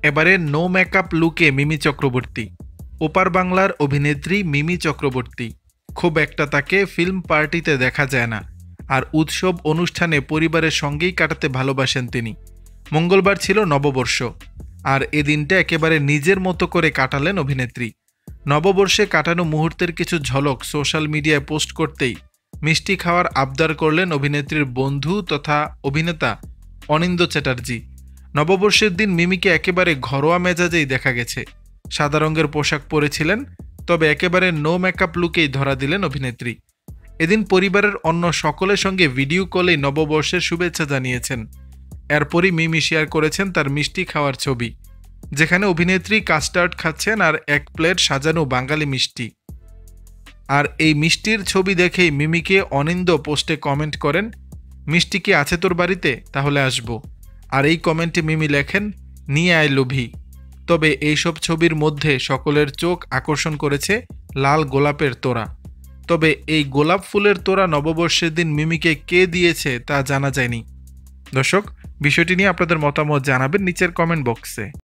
এবারে no makeup লুকে মিমি চক্রবর্তী। ওপার বাংলার অভিনেত্রী মিমি চক্রবর্তী। খুব একটা তাকে ফিল্ম পার্টিতে দেখা যায় না, আর উৎসব অনুষ্ঠানে পরিবারের সঙ্গেই কাটাতে ভালোবাসেন তিনি। মঙ্গলবার ছিল নববর্ষ, আর এ দিনটা একেবারে নিজের মতো করে কাটালেন অভিনেত্রী। নববর্ষে কাটানো মুহূর্তের কিছু ঝলক সোশ্যাল মিডিয়ায় পোস্ট করতেই মিষ্টি খাওয়ার আবদার করলেন অভিনেত্রীর বন্ধু তথা অভিনেতা অনিন্দ্য চ্যাটার্জি। নববর্ষের দিন মিমিকে একেবারে ঘরোয়া মেজাজেই দেখা গেছে। সাদা রঙের পোশাক পরেছিলেন, তবে একেবারে নো মেকআপ লুকেই ধরা দিলেন অভিনেত্রী। এদিন পরিবারের অন্য সকলের সঙ্গে ভিডিও কলেই নববর্ষের শুভেচ্ছা জানিয়েছেন। এরপরই মিমি শেয়ার করেছেন তার মিষ্টি খাওয়ার ছবি, যেখানে অভিনেত্রী কাস্টার্ড খাচ্ছেন আর এক প্লেট সাজানো বাঙালি মিষ্টি। আর এই মিষ্টির ছবি দেখেই মিমিকে অনিন্দ্য পোস্টে কমেন্ট করেন, মিষ্টি কি আছে তোর বাড়িতে, তাহলে আসবো। আর এই কমেন্টে মিমি লেখেন, নিয়ে আয় লোভী। তবে এইসব ছবির মধ্যে সকলের চোখ আকর্ষণ করেছে লাল গোলাপের তোড়া। তবে এই গোলাপ ফুলের তোড়া নববর্ষের দিন মিমিকে কে দিয়েছে তা জানা যায়নি। দর্শক, বিষয়টি নিয়ে আপনাদের মতামত জানাবেন নিচের কমেন্ট বক্সে।